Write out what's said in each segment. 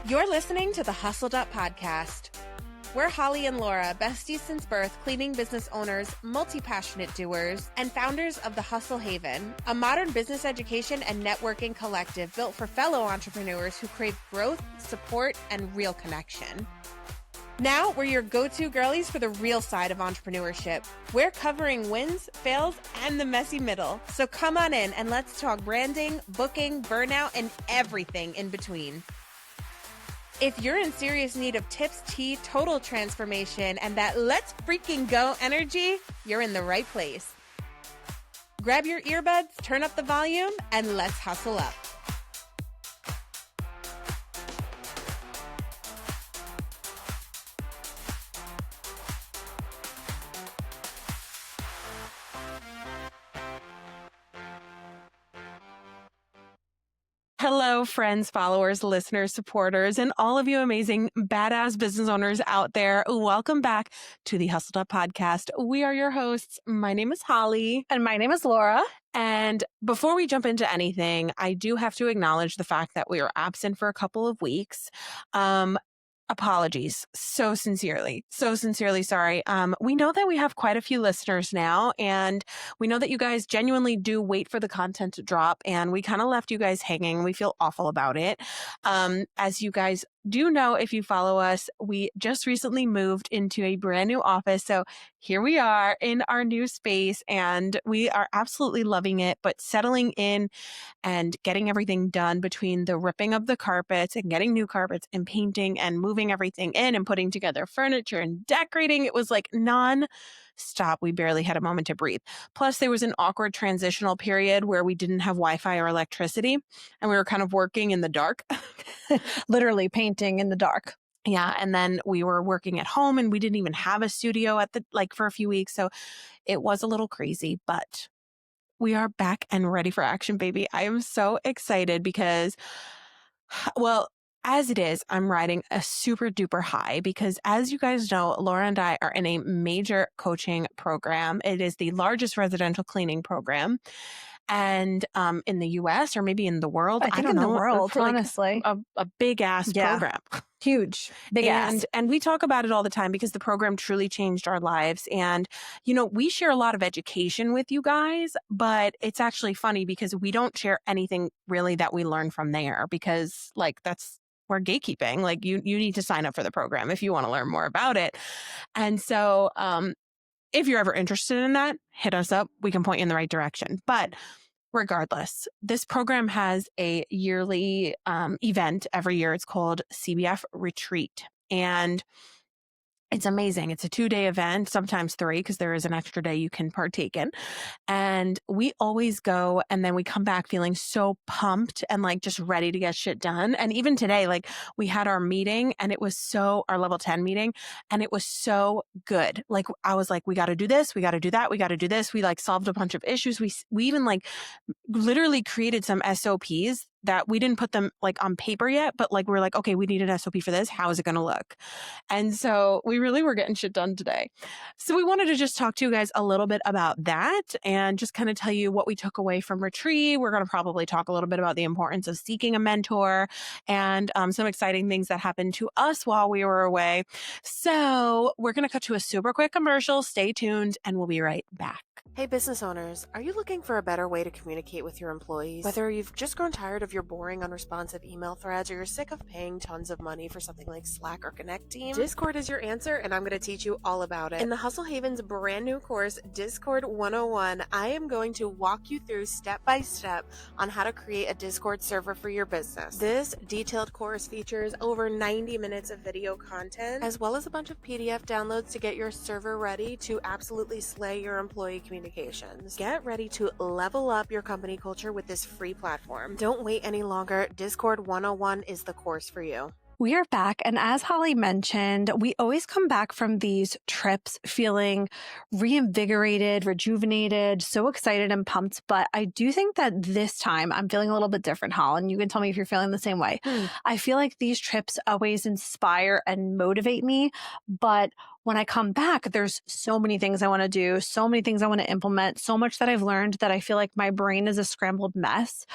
You're listening to the Hustled Up Podcast. We're Holly and Laura, besties since birth, cleaning business owners, multi-passionate doers, and founders of the Hustle Haven, a modern business education and networking collective built for fellow entrepreneurs who crave growth, support, and real connection. Now, we're your go-to girlies for the real side of entrepreneurship. We're covering wins, fails, and the messy middle. So come on in and let's talk branding, booking, burnout, and everything in between. If you're in serious need of tips, tea, total transformation, and that let's freaking go energy, you're in the right place. Grab your earbuds, turn up the volume, and let's hustle up. Hello, friends, followers, listeners, supporters, and all of you amazing badass business owners out there. Welcome back to the Hustled Up Podcast. We are your hosts. My name is Holly. And my name is Laura. And before we jump into anything, I do have to acknowledge the fact that we were absent for a couple of weeks. Apologies. So sincerely sorry. We know that we have quite a few listeners now, and we know that you guys genuinely do wait for the content to drop, and we kind of left you guys hanging. We feel awful about it. As you guys do know, if you follow us, we just recently moved into a brand new office. So here we are in our new space, and we are absolutely loving it, but settling in and getting everything done between the ripping of the carpets and getting new carpets and painting and moving everything in and putting together furniture and decorating. It was like non-stop. We barely had a moment to breathe. Plus, there was an awkward transitional period where we didn't have Wi-Fi or electricity, and we were kind of working in the dark. Literally painting in the dark. Yeah. And then we were working at home, and we didn't even have a studio for a few weeks. So it was a little crazy, but we are back and ready for action, baby. I am so excited because, well, as it is, I'm riding a super duper high because, as you guys know, Laura and I are in a major coaching program. It is the largest residential cleaning program. And in the US or maybe in the world, I think don't in know, the world, like honestly. a big ass program. Huge. Big ass. And we talk about it all the time because the program truly changed our lives. And, we share a lot of education with you guys, but it's actually funny because we don't share anything really that we learn from there because we're gatekeeping. Like you need to sign up for the program if you want to learn more about it. And so, if you're ever interested in that, hit us up. We can point you in the right direction. But regardless, this program has a yearly event every year. It's called CBF Retreat. And it's amazing. It's a 2-day event, sometimes 3, because there is an extra day you can partake in. And we always go, and then we come back feeling so pumped and just ready to get shit done. And even today, we had our meeting, and it was our level 10 meeting, and it was so good. I was like, we got to do this. We got to do that. We got to do this. We solved a bunch of issues. We even literally created some SOPs that we didn't put them on paper yet, but we're okay, we need an SOP for this. How is it going to look? And so we really were getting shit done today. So we wanted to just talk to you guys a little bit about that and just kind of tell you what we took away from retreat. We're going to probably talk a little bit about the importance of seeking a mentor and some exciting things that happened to us while we were away. So we're going to cut to a super quick commercial. Stay tuned and we'll be right back. Hey, business owners, are you looking for a better way to communicate with your employees? Whether you've just grown tired of your boring, unresponsive email threads or you're sick of paying tons of money for something like Slack or Connect Team, Discord is your answer, and I'm going to teach you all about it. In the Hustle Haven's brand new course, Discord 101, I am going to walk you through step by step on how to create a Discord server for your business. This detailed course features over 90 minutes of video content, as well as a bunch of PDF downloads to get your server ready to absolutely slay your employee communications. Get ready to level up your company culture with this free platform. Don't wait any longer. Discord 101 is the course for you. We are back. And as Holly mentioned, we always come back from these trips feeling reinvigorated, rejuvenated, so excited and pumped. But I do think that this time I'm feeling a little bit different, Holly, and you can tell me if you're feeling the same way. I feel like these trips always inspire and motivate me, but when I come back, there's so many things I want to do, so many things I want to implement, so much that I've learned that I feel like my brain is a scrambled mess.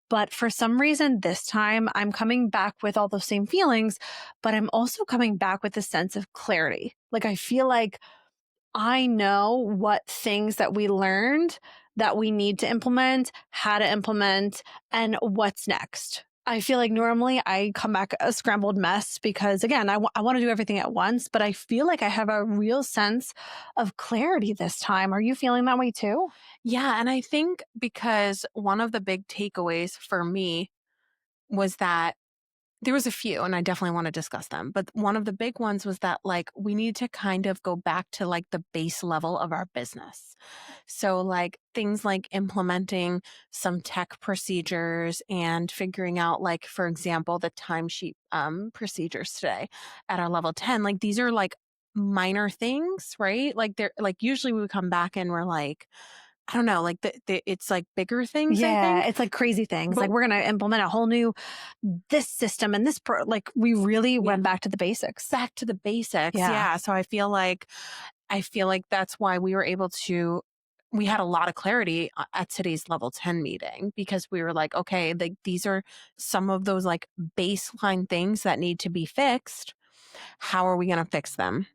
But for some reason, this time I'm coming back with all those same feelings, but I'm also coming back with a sense of clarity. Like I feel like I know what things that we learned that we need to implement, how to implement, and what's next. I feel like normally I come back a scrambled mess because, again, I want to do everything at once, but I feel like I have a real sense of clarity this time. Are you feeling that way too? Yeah, and I think because one of the big takeaways for me was that there was a few, and I definitely want to discuss them. But one of the big ones was that, like, we need to kind of go back to like the base level of our business. So, like, things like implementing some tech procedures and figuring out, like, for example, the timesheet procedures today at our level 10. Like, these are like minor things, right? Like, they're like usually we would come back and we're like, I don't know, like it's like bigger things, I Yeah, think. it's like crazy things. But Like we're going to implement a whole new this system and like we really yeah, went back to the basics. back to the basics. Yeah. Yeah. So I feel like that's why we were able to we had a lot of clarity at today's level 10 meeting because we were like, okay, like these are some of those like baseline things that need to be fixed. How are we going to fix them?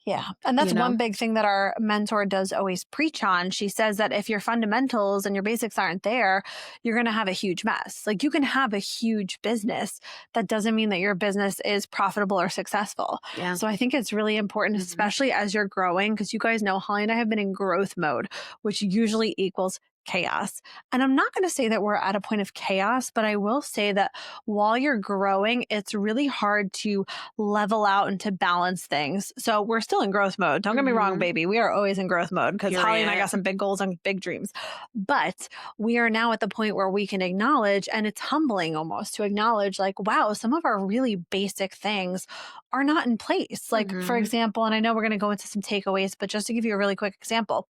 Yeah. And that's You one know? big thing that our mentor does always preach on. She says that if your fundamentals and your basics aren't there, you're going to have a huge mess. Like you can have a huge business. That doesn't mean that your business is profitable or successful. Yeah. So I think it's really important, Hmm. especially as you're growing, because you guys know Holly and I have been in growth mode, which usually equals chaos. And I'm not going to say that we're at a point of chaos, but I will say that while you're growing, it's really hard to level out and to balance things. So we're still in growth mode. Don't get me wrong, Hmm. baby. We are always in growth mode because Holly and I Period. got some big goals and big dreams. But we are now at the point where we can acknowledge, and it's humbling almost to acknowledge, like, wow, some of our really basic things are not in place. Like, for Hmm. example, and I know we're going to go into some takeaways, but just to give you a really quick example,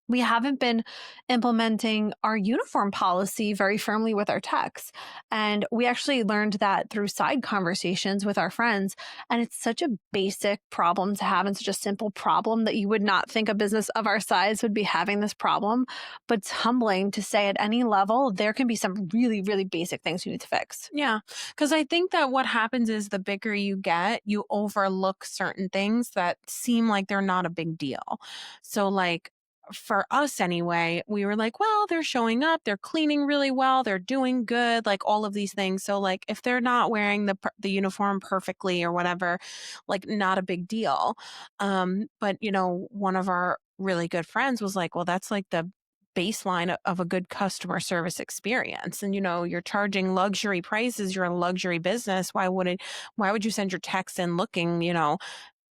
we haven't been implementing our uniform policy very firmly with our techs. And we actually learned that through side conversations with our friends. And it's such a basic problem to have and such a simple problem that you would not think a business of our size would be having this problem. But it's humbling to say at any level, there can be some really, really basic things you need to fix. Yeah. Because I think that what happens is the bigger you get, you overlook certain things that seem like they're not a big deal. So, like, for us anyway, we were like, well, they're showing up, they're cleaning really well, they're doing good, like all of these things. So, like, if they're not wearing the uniform perfectly or whatever, like, not a big deal. But one of our really good friends was like, well, that's like the baseline of a good customer service experience. And you're charging luxury prices, you're a luxury business. Why would you send your techs in looking,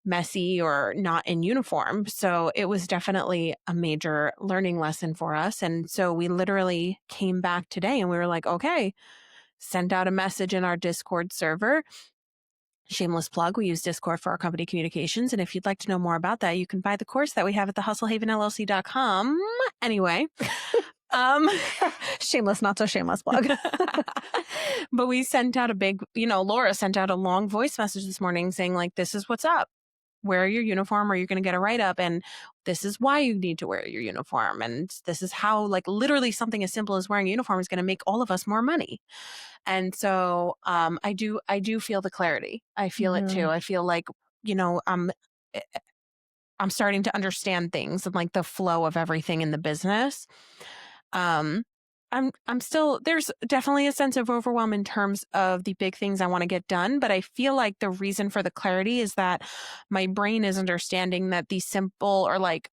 messy or not in uniform? So it was definitely a major learning lesson for us. And so we literally came back today and we were like, okay, sent out a message in our Discord server. Shameless plug, we use Discord for our company communications. And if you'd like to know more about that, you can buy the course that we have at thehustlehavenllc.com. Anyway, um, Shameless, not so shameless plug. but we sent out Laura sent out a long voice message this morning saying, like, this is what's up. Wear your uniform or you're going to get a write up. And this is why you need to wear your uniform. And this is how, like, literally something as simple as wearing a uniform is going to make all of us more money. And so I do feel the clarity. I feel it too. Mhm. I feel like, you know, I'm eh, I'm starting to understand things and like the flow of everything in the business. Um I'm still there's definitely a sense of overwhelm in terms of the big things I want to get done, but I feel like the reason for the clarity is that my brain is understanding that these simple or like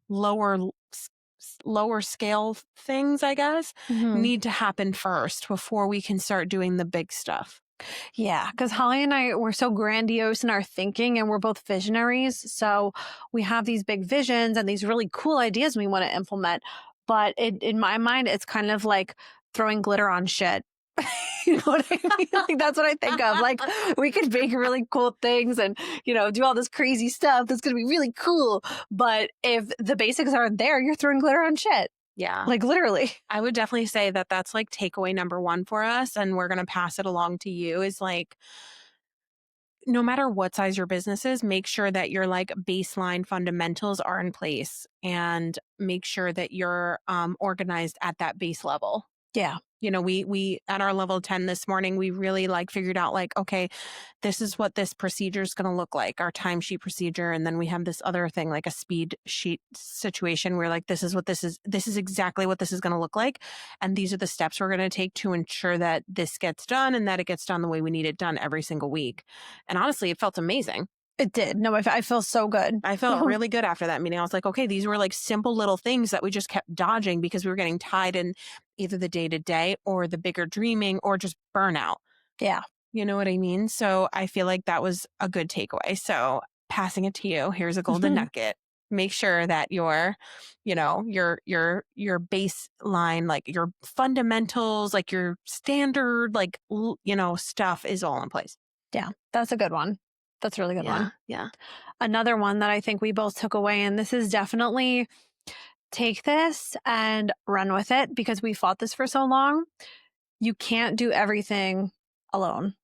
lower lower scale things, I guess, Mhm. need to happen first before we can start doing the big stuff. Yeah, because Holly and I were so grandiose in our thinking, and we're both visionaries. So we have these big visions and these really cool ideas we want to implement. But in my mind, it's kind of like throwing glitter on shit. You know what I mean? Like that's what I think of. Like we could make really cool things and do all this crazy stuff that's gonna be really cool. But if the basics aren't there, you're throwing glitter on shit. Yeah. Like literally. I would definitely say that that's like takeaway number one for us. And we're going to pass it along to you is like, no matter what size your business is, make sure that your like baseline fundamentals are in place and make sure that you're organized at that base level. Yeah. You know, we at our level 10 this morning, we really like figured out like, okay, this is what this procedure is going to look like, our timesheet procedure. And then we have this other thing, like a speed sheet situation where like, this is exactly what this is going to look like. And these are the steps we're going to take to ensure that this gets done and that it gets done the way we need it done every single week. And honestly, it felt amazing. It did. No, I feel so good. I felt really good after that meeting. I was like, okay, these were like simple little things that we just kept dodging because we were getting tied in either the day to day or the bigger dreaming or just burnout. Yeah. You know what I mean? So I feel like that was a good takeaway. So passing it to you, here's a golden nugget. Make sure that your baseline, like your fundamentals, like your standard, like, stuff is all in place. Yeah. That's a good one. That's a really good one. Yeah. Another one that I think we both took away, and this is definitely take this and run with it because we fought this for so long. You can't do everything alone.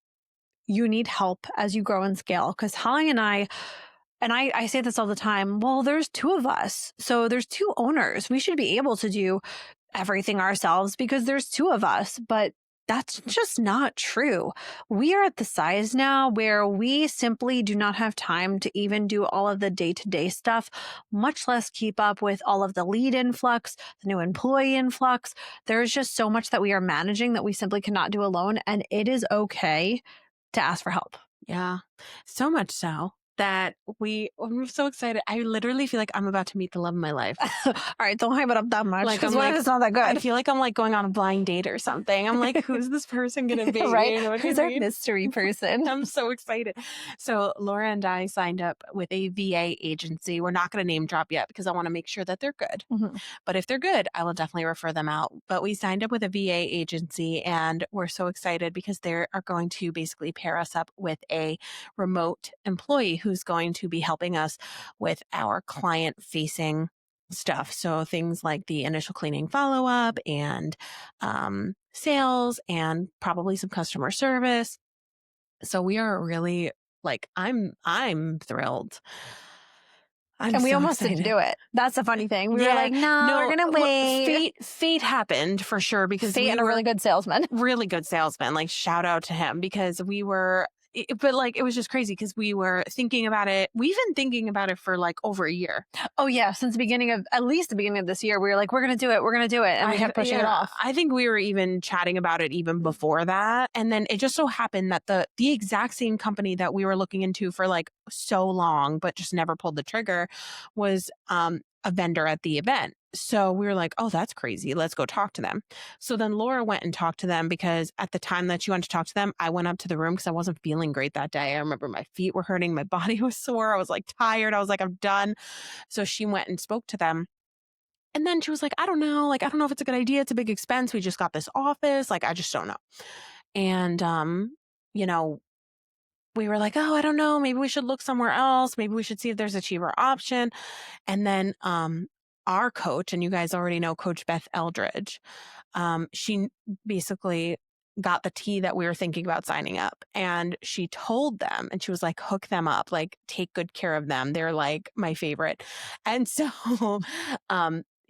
You need help as you grow and scale. Because Holly and I say this all the time, well, there's two of us. So there's two owners. We should be able to do everything ourselves because there's two of us. But that's just not true. We are at the size now where we simply do not have time to even do all of the day-to-day stuff, much less keep up with all of the lead influx, the new employee influx. There's just so much that we are managing that we simply cannot do alone. And it is okay to ask for help. Yeah. So much so that I'm so excited. I literally feel like I'm about to meet the love of my life. All right, don't hype it up that much. Like, Because what if it's not that I good? feel like I'm like going on a blind date or something. I'm like, who's this person going to be? Right? You know what I Who's our mean? mystery person? I'm so excited. So Laura and I signed up with a VA agency. We're not going to name drop yet because I want to make sure that they're good. Mhm. But if they're good, I will definitely refer them out. But we signed up with a VA agency and we're so excited because they are going to basically pair us up with a remote employee who's going to be helping us with our client facing stuff. So things like the initial cleaning follow-up and sales and probably some customer service. So we are really like, I'm thrilled. And we almost didn't do it. That's the funny thing. We were like, no, we're going to wait. Fate happened for sure because Fate and a really good salesman. Really good salesman. Like shout out to him because we were, but like it was just crazy because we were thinking about it. We've been thinking about it for like over a year. Oh yeah, since at least the beginning of this year, we were like, we're going to do it. We're going to do it. And we kept pushing it off. I think we were even chatting about it even before that. And then it just so happened that the exact same company that we were looking into for like so long, but just never pulled the trigger was a vendor at the event. So we were like, oh, that's crazy. Let's go talk to them. So then Laura went and talked to them because at the time that she went to talk to them, I went up to the room because I wasn't feeling great that day. I remember my feet were hurting. My body was sore. I was like tired. I was like, I'm done. So she went and spoke to them. And then she was like, I don't know. Like, I don't know if it's a good idea. It's a big expense. We just got this office. Like, I just don't know. And, we were like, oh, I don't know. Maybe we should look somewhere else. Maybe we should see if there's a cheaper option. And then, our coach, and you guys already know Coach Beth Eldridge, she basically got the tea that we were thinking about signing up. And she told them, and she was like, hook them up, like take good care of them. They're like my favorite. And so,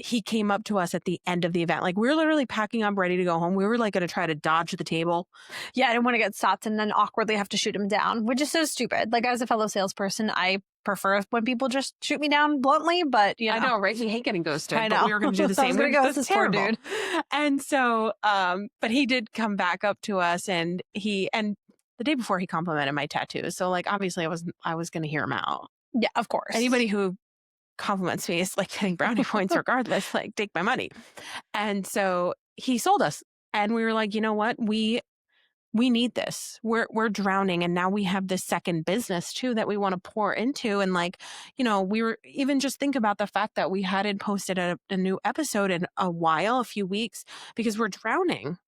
he came up to us at the end of the event. Like we were literally packing up, ready to go home. We were like going to try to dodge the table. Yeah, I didn't want to get stopped and then awkwardly have to shoot him down, which is so stupid. Like as a fellow salesperson, I prefer when people just shoot me down bluntly, but I know, right? We hate getting ghosted. I know. But we were going to do the same. This is poor dude. And so, but he did come back up to us and the day before he complimented my tattoos. So like, obviously I was going to hear him out. Yeah, of course. Anybody who compliments me is like getting brownie points regardless, like take my money. And so he sold us and we were like, you know what? We need this. We're drowning. And now we have this second business too that we want to pour into. And like, we were even just think about the fact that we hadn't posted a new episode in a few weeks because we're drowning.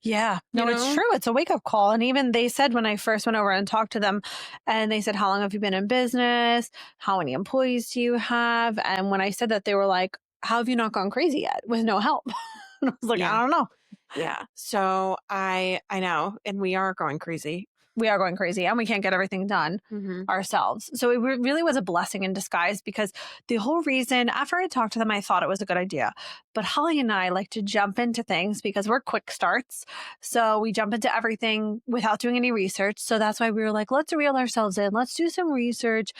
Yeah, no, it's true. It's a wake up call. And even they said when I first went over and talked to them and they said, how long have you been in business? How many employees do you have? And when I said that, they were like, how have you not gone crazy yet with no help? And I was like, I don't know. Yeah. So I know. And we are going crazy. we are going crazy and we can't get everything done ourselves. So it really was a blessing in disguise, because the whole reason after I talked to them, I thought it was a good idea. But Holly and I like to jump into things because we're quick starts. So we jump into everything without doing any research. So that's why we were like, let's reel ourselves in. Let's do some research.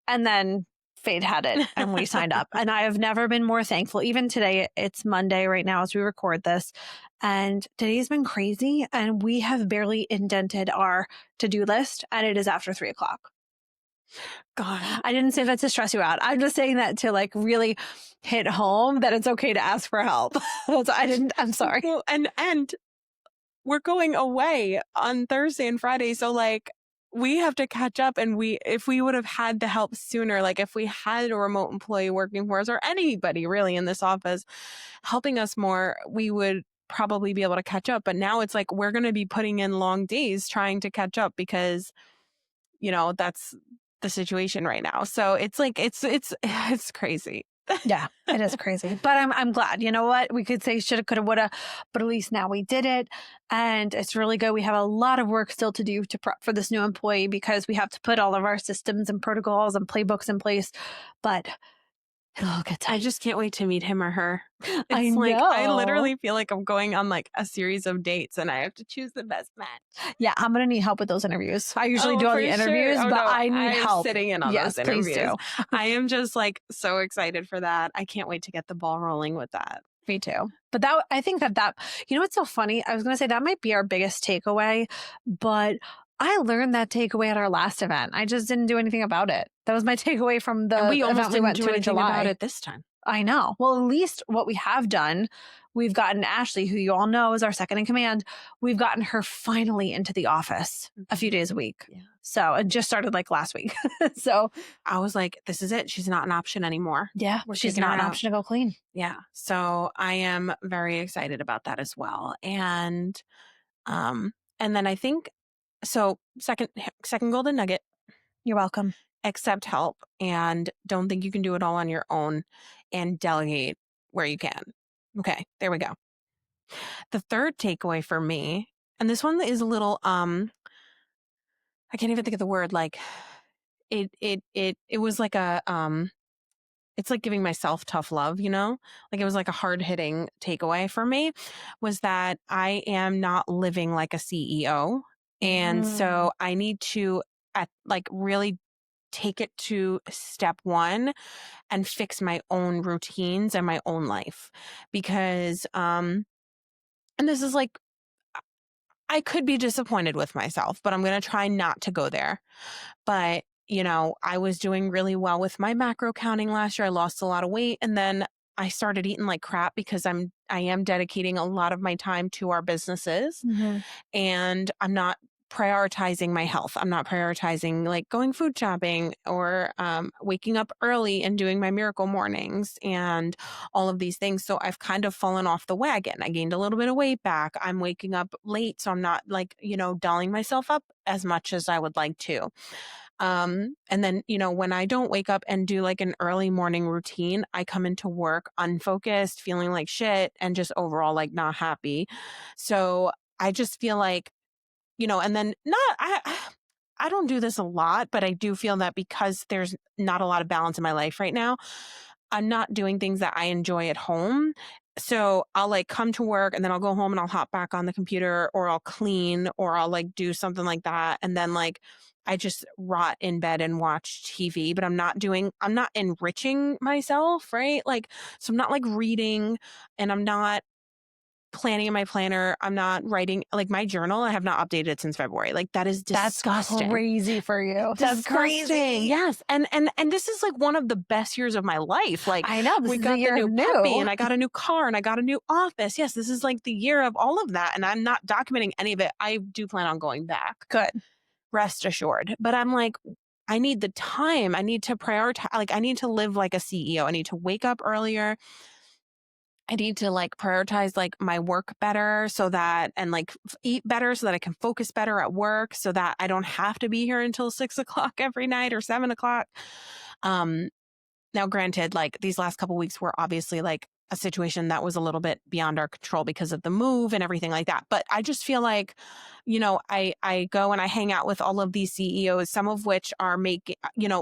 And then fate had it and we signed up. And I have never been more thankful. Even today, it's Monday right now as we record this. And today's been crazy. And we have barely indented our to-do list. And it is after 3:00. God. I didn't say that to stress you out. I'm just saying that to like really hit home that it's okay to ask for help. I'm sorry. Well, and we're going away on Thursday and Friday. So like we have to catch up, and if we would have had the help sooner, like if we had a remote employee working for us or anybody really in this office helping us more, we would probably be able to catch up. But now it's like we're going to be putting in long days trying to catch up because, that's the situation right now. So it's like it's crazy. Yeah, it is crazy. But I'm glad. You know what? We could say shoulda, coulda, woulda, but at least now we did it. And it's really good. We have a lot of work still to do to prep for this new employee, because we have to put all of our systems and protocols and playbooks in place. But it'll all get done. I just can't wait to meet him or her. It's I like I know. literally feel like I'm going on like a series of dates and I have to choose the best match. Yeah, I'm going to need help with those interviews. I usually do all the interviews, but I need help. Sitting in on Yes, those please interviews. do. I am just like so excited for that. I can't wait to get the ball rolling with that. Me too. But I think that, what's so funny? I was going to say that might be our biggest takeaway, but I learned that takeaway at our last event. I just didn't do anything about it. That was my takeaway from the and we almost event we didn't went do to in anything July. about it this time. I know. Well, at least what we have done, we've gotten Ashley, who you all know is our second in command. We've gotten her finally into the office a few days a week. Yeah. So it just started like last week. So I was like, this is it. She's not an option anymore. Yeah, she's not an option to go clean. Yeah. So I am very excited about that as well. And then I think, so second golden nugget. You're welcome. Accept help and don't think you can do it all on your own, and delegate where you can. Okay, there we go. The third takeaway for me, and this one is a little, I can't even think of the word, like it was like a, it's like giving myself tough love, like it was like a hard hitting takeaway for me, was that I am not living like a CEO. And so I need to really take it to step one and fix my own routines and my own life, because and this is like, I could be disappointed with myself, but I'm going to try not to go there. But I was doing really well with my macro counting last year. I lost a lot of weight, and then I started eating like crap because I am dedicating a lot of my time to our businesses, and I'm not prioritizing my health. I'm not prioritizing like going food shopping or waking up early and doing my miracle mornings and all of these things. So I've kind of fallen off the wagon. I gained a little bit of weight back. I'm waking up late, so I'm not like, dolling myself up as much as I would like to. And then, when I don't wake up and do like an early morning routine, I come into work unfocused, feeling like shit, and just overall like not happy. So I just feel like, and then I don't do this a lot, but I do feel that because there's not a lot of balance in my life right now, I'm not doing things that I enjoy at home. So I'll like come to work and then I'll go home and I'll hop back on the computer, or I'll clean, or I'll like do something like that. And then like I just rot in bed and watch TV, but I'm not enriching myself, right? Like, so I'm not like reading, and I'm not planning in my planner. I'm not writing like my journal. I have not updated it since February. Like that is disgusting. That's crazy for you. That's crazy. Yes. And this is like one of the best years of my life. Like I know, we got the new puppy, and I got a new car, and I got a new office. Yes. This is like the year of all of that. And I'm not documenting any of it. I do plan on going back. Good. Rest assured. But I'm like, I need the time. I need to prioritize. Like I need to live like a CEO. I need to wake up earlier. I need to like prioritize like my work better, so that, and like eat better so that I can focus better at work, so that I don't have to be here until 6:00 every night or 7:00. Now granted, like these last couple weeks were obviously like a situation that was a little bit beyond our control because of the move and everything like that. But I just feel like, I go and I hang out with all of these CEOs, some of which are making,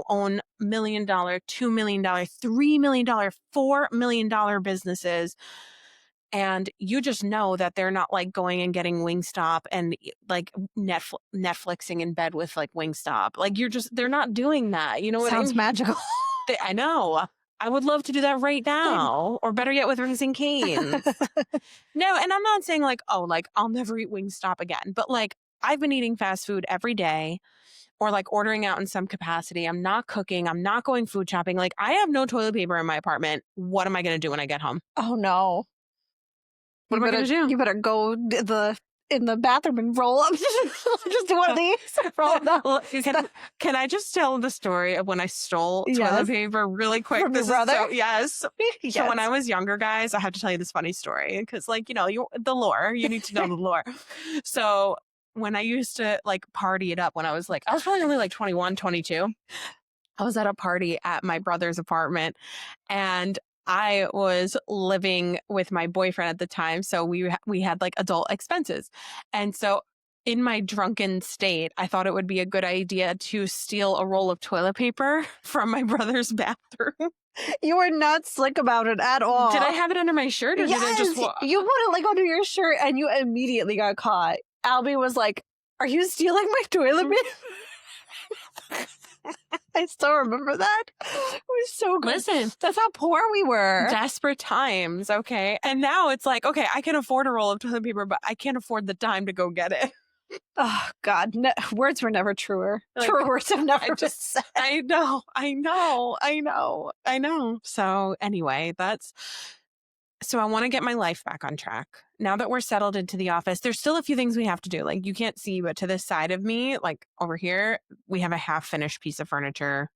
own $1 million, $2 million, $3 million, $4 million businesses. And you just know that they're not like going and getting Wingstop and like Netflixing in bed with like Wingstop. Like they're not doing that. You know what I Sounds mean? magical. I know. I would love to do that right now, or better yet, with Raising Cane's. No, and I'm not saying like, oh, like I'll never eat Wingstop again, but like I've been eating fast food every day, or like ordering out in some capacity. I'm not cooking. I'm not going food shopping. Like I have no toilet paper in my apartment. What am I going to do when I get home? Oh no. What am I going to do? You better go in the bathroom and roll up. Just do one of these. Roll it up. Well, can I just tell the story of when I stole toilet Yes. paper really quick? From your brother? Yes. Yes. So when I was younger, guys, I have to tell you this funny story because, like, the lore. You need to know the lore. So when I used to like party it up when I was probably only like 21, 22. I was at a party at my brother's apartment, and I was living with my boyfriend at the time, so we had like adult expenses. And so in my drunken state, I thought it would be a good idea to steal a roll of toilet paper from my brother's bathroom. You were not slick about it at all. Did I have it under my shirt, or did I just you put it like under your shirt and you immediately got caught. Albie was like, "Are you stealing my toilet paper?" I still remember that. It was so good. Listen, that's how poor we were. Desperate times, okay? And now it's like, okay, I can afford a roll of toilet paper, but I can't afford the time to go get it. Oh, God. No, words were never truer. Like, truer words have never been said. I know. So anyway, so I want to get my life back on track. Now that we're settled into the office, there's still a few things we have to do. Like you can't see, but to this side of me, like over here, we have a half finished piece of furniture.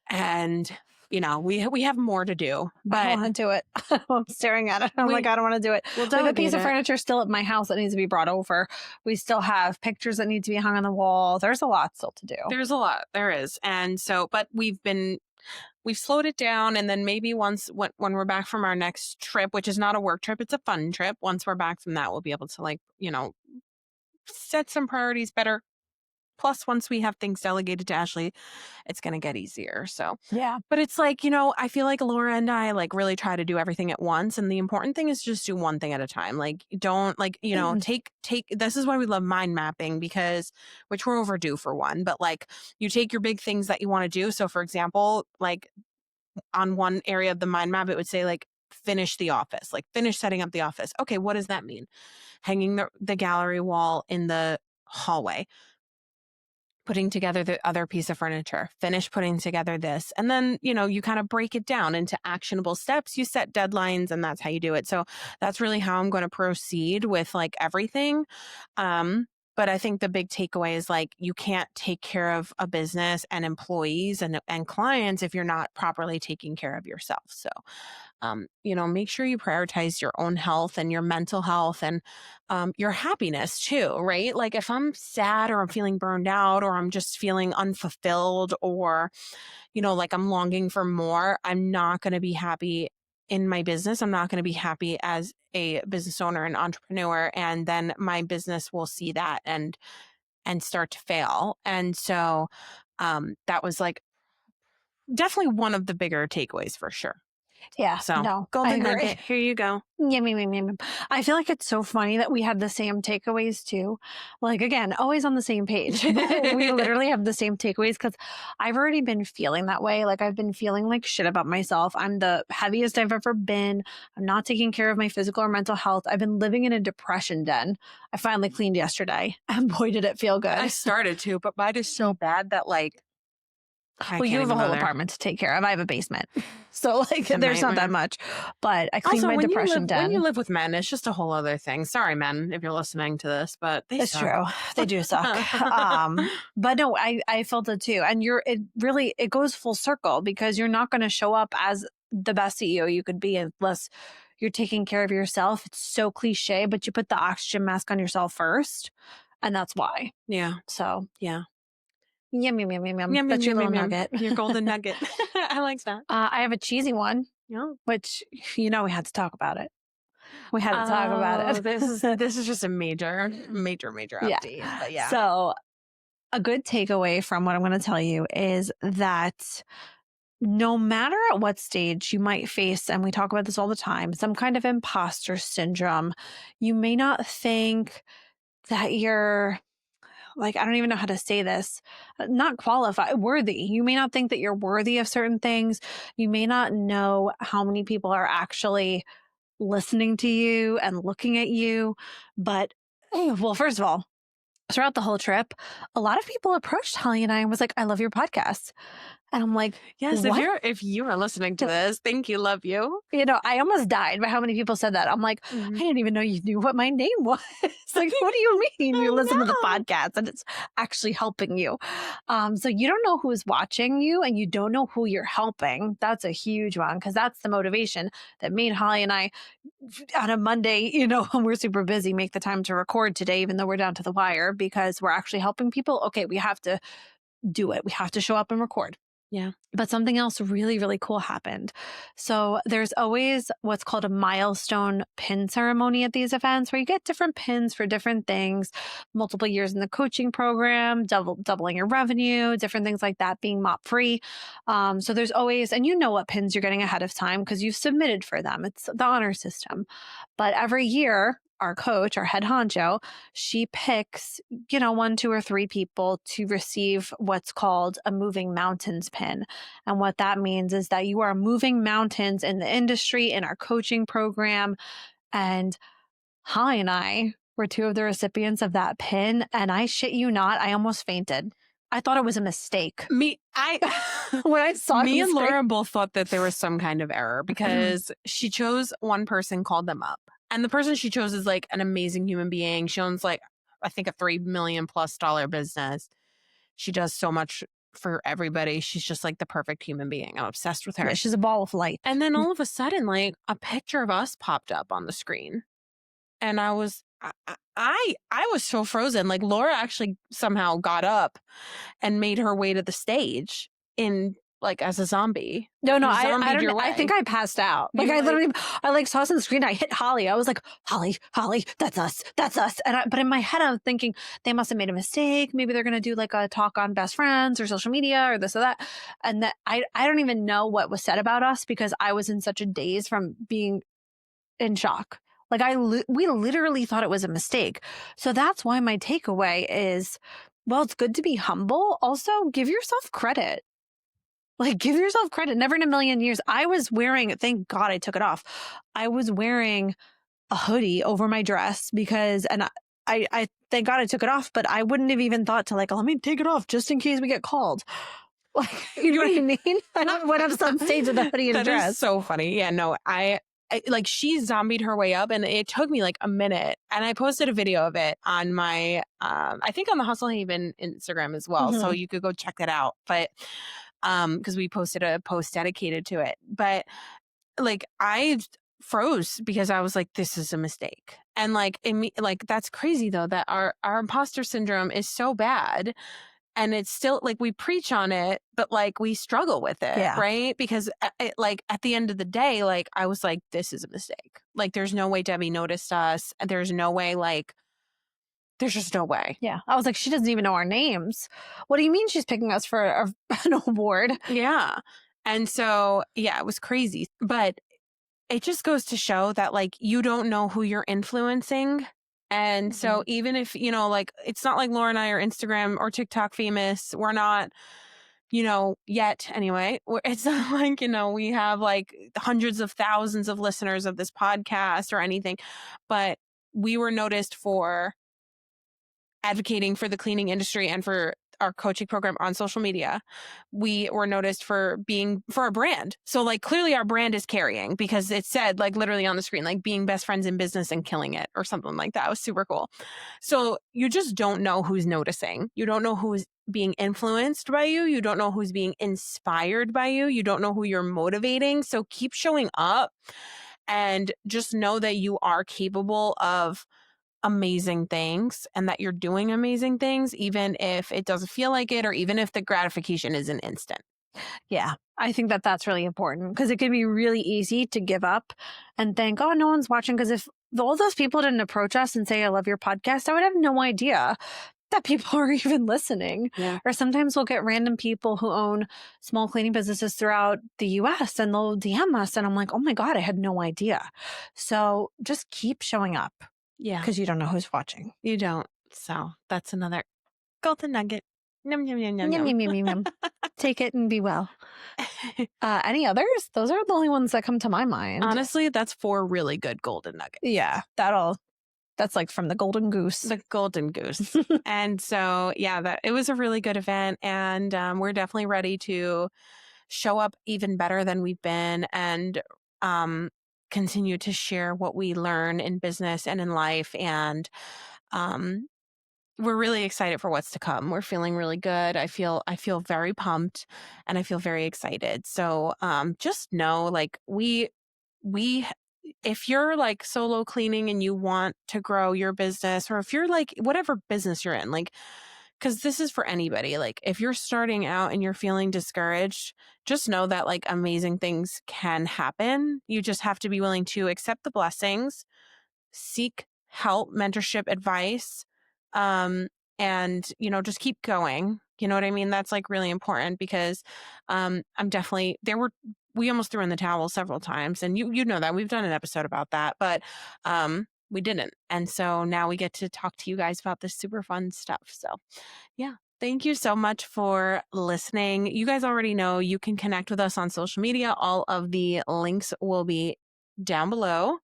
And, we have more to do. But I don't want to do it. I'm staring at it. I'm like, I don't want to do it. We'll we have a piece of furniture still at my house that needs to be brought over. We still have pictures that need to be hung on the wall. There's a lot still to do. There's a lot. There is. And so, but we've slowed it down. And then maybe once when we're back from our next trip, which is not a work trip, it's a fun trip. Once we're back from that, we'll be able to set some priorities better. Plus, once we have things delegated to Ashley, it's going to get easier. So, yeah. But it's like, I feel like Laura and I really try to do everything at once. And the important thing is just do one thing at a time. Like, don't take, this is why we love mind mapping which we're overdue for one, but you take your big things that you want to do. So for example, on one area of the mind map, it would say finish the office, finish setting up the office. Okay. What does that mean? Hanging the gallery wall in the hallway. Putting together the other piece of furniture, finish putting together this. And then, you kind of break it down into actionable steps. You set deadlines and that's how you do it. So that's really how I'm going to proceed with everything. But I think the big takeaway is you can't take care of a business and employees and clients if you're not properly taking care of yourself. So, make sure you prioritize your own health and your mental health and your happiness too, right? If I'm sad or I'm feeling burned out or I'm just feeling unfulfilled or, I'm longing for more, I'm not going to be happy in my business. I'm not going to be happy as a business owner and entrepreneur. And then my business will see that and start to fail. And so that was definitely one of the bigger takeaways for sure. Yeah. So no, golden nugget. Here you go. Yum. I feel like it's so funny that we have the same takeaways too. Again, always on the same page. We literally have the same takeaways because I've already been feeling that way. I've been feeling like shit about myself. I'm the heaviest I've ever been. I'm not taking care of my physical or mental health. I've been living in a depression den. I finally cleaned yesterday and boy, did it feel good. I started to, but mine is so bad that well, you have a whole apartment to take care of. I have a basement. So there's not that much. But I cleaned my depression den. When you live with men, it's just a whole other thing. Sorry, men, if you're listening to this, but they suck. True. They do suck. But no, I felt it too. And it goes full circle because you're not going to show up as the best CEO you could be unless you're taking care of yourself. It's so cliche, but you put the oxygen mask on yourself first. And that's why. Yeah. So, yeah. Yum. That's your little nugget. Your golden nugget. I like that. I have a cheesy one. Yeah. which, we had to talk about it. We had to talk about Oh, it. this is just a major, major, major Yeah. update. But yeah. So, a good takeaway from what I'm going to tell you is that no matter at what stage you might face, and we talk about this all the time, some kind of imposter syndrome, you may not think that you're like, I don't even know how to say this, not qualified, worthy. You may not think that you're worthy of certain things. You may not know how many people are actually listening to you and looking at you. But, well, first of all, throughout the whole trip, a lot of people approached Holly and I and was like, I love your podcast. And I'm like, Yes, what? if you are listening to this, thank you, love you. I almost died by how many people said that. I'm like, I Mhm. didn't even know you knew what my name was. Like, what do you mean you I listen to the know. podcast and it's actually helping you? So you don't know who's watching you and you don't know who you're helping. That's a huge one because that's the motivation that me and Holly and I on a Monday, when we're super busy, make the time to record today, even though we're down to the wire because we're actually helping people. Okay, we have to do it. We have to show up and record. Yeah. But something else really, really cool happened. So there's always what's called a milestone pin ceremony at these events where you get different pins for different things, multiple years in the coaching program, doubling your revenue, different things like that, being mop free. So there's always, and you know what pins you're getting ahead of time because you've submitted for them. It's the honor system. But every year, our coach, our head honcho, she picks, one, two, or three people to receive what's called a moving mountains pin. And what that means is that you are moving mountains in the industry, in our coaching program. And Holly and I were two of the recipients of that pin. And I shit you not, I almost fainted. I thought it was a mistake. Me, When I saw it on me the and screen. Laura both thought that there was some kind of error because she chose one person, called them up. And the person she chose is like an amazing human being. She owns like, I think, a $3 million+ business. She does so much for everybody. She's just like the perfect human being. I'm obsessed with her. Yeah, she's a ball of light. And then all of a sudden, like a picture of us popped up on the screen. And I was so frozen. Like Laura actually somehow got up and made her way to the stage in like as a zombie. No, You I zombied your don't. I way. think I passed out. Like You, I like- literally, I saw us on the screen. I hit Holly. I was like, Holly, that's us, that's us. But in my head, I was thinking they must have made a mistake. Maybe they're gonna do like a talk on best friends or social media or this or that. And that I don't even know what was said about us because I was in such a daze from being in shock. Like we literally thought it was a mistake. So that's why my takeaway is, well, it's good to be humble. Also, give yourself credit. Like, give yourself credit. Never in a million years. I was wearing, thank God I took it off. I was wearing a hoodie over my dress because, and I thank God I took it off, but I wouldn't have even thought to like, let me take it off just in case we get called. Like, you know what I mean? I went up on stage with a hoodie and That dress. is so funny. Yeah, no, I like she zombied her way up and it took me like a minute. And I posted a video of it on my, I think on the Hustle Haven Instagram as well. So you could go check that out. But because we posted a post dedicated to it. But like I froze because I was like, this is a mistake. And like that's crazy though, that our imposter syndrome is so bad. And it's still like we preach on it, but like we struggle with it, Yeah. right? Because like at the end of the day, like I was like, this is a mistake. Like there's no way Debbie noticed us. There's no way there's just no way. Yeah. I was like, she doesn't even know our names. What do you mean she's picking us for an award? Yeah. And so, yeah, it was crazy. But it just goes to show that like you don't know who you're influencing. And so even if, like it's not like Laura and I are Instagram or TikTok famous. We're not, yet anyway. It's not like, we have like hundreds of thousands of listeners of this podcast or anything. But we were noticed for advocating for the cleaning industry and for our coaching program on social media. We were noticed for our brand. So like clearly our brand is carrying because it said like literally on the screen, like being best friends in business and killing it or something like that. It was super cool. So you just don't know who's noticing. You don't know who's being influenced by you. You don't know who's being inspired by you. You don't know who you're motivating. So keep showing up and just know that you are capable of amazing things and that you're doing amazing things, even if it doesn't feel like it or even if the gratification isn't instant. Yeah, I think that that's really important because it can be really easy to give up and think, oh, no one's watching. Because if all those people didn't approach us and say, I love your podcast, I would have no idea that people are even listening. Yeah. Or sometimes we'll get random people who own small cleaning businesses throughout the US and they'll DM us. And I'm like, oh my God, I had no idea. So just keep showing up Yeah. because you don't know who's watching. You don't. So that's another golden nugget. Yum, yum, yum, yum, Yum, yum. yum, yum, yum, yum. Take it and be well. Any others? Those are the only ones that come to my mind. Honestly, that's 4 really good golden nuggets. Yeah, that's like from the Golden Goose. The golden goose. And so, yeah, that it was a really good event. And we're definitely ready to show up even better than we've been and continue to share what we learn in business and in life. And um, we're really excited for what's to come. We're feeling really good. I feel very pumped and I feel very excited. So just know like we if you're like solo cleaning and you want to grow your business, or if you're like whatever business you're in, like because this is for anybody, like if you're starting out and you're feeling discouraged, just know that like amazing things can happen. You just have to be willing to accept the blessings, seek help, mentorship, advice, um, and just keep going. You know what I mean? That's like really important because I'm definitely we almost threw in the towel several times, and you know that we've done an episode about that, but we didn't, and so now we get to talk to you guys about this super fun stuff. So yeah. Thank you so much for listening. You guys already know you can connect with us on social media. All of the links will be down below.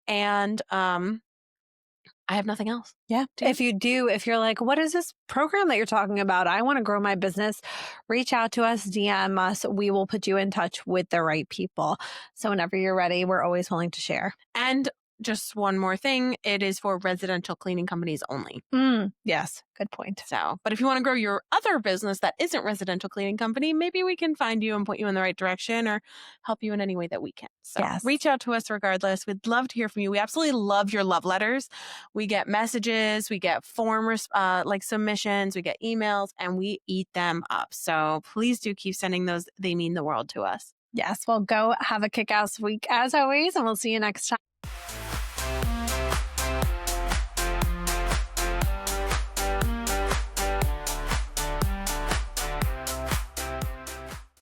And I have nothing else. Yeah. If you're like, what is this program that you're talking about? I want to grow my business. Reach out to us, DM us. We will put you in touch with the right people. So whenever you're ready, we're always willing to share. And just one more thing, it is for residential cleaning companies only. Yes, good point. So, but if you want to grow your other business that isn't residential cleaning company, maybe we can find you and put you in the right direction or help you in any way that we can. So Yes. reach out to us regardless. We'd love to hear from you. We absolutely love your love letters. We get messages, we get form like submissions, we get emails, and we eat them up. So please do keep sending those. They mean the world to us. Yes. Well, go have a kick-ass week as always, and we'll see you next time.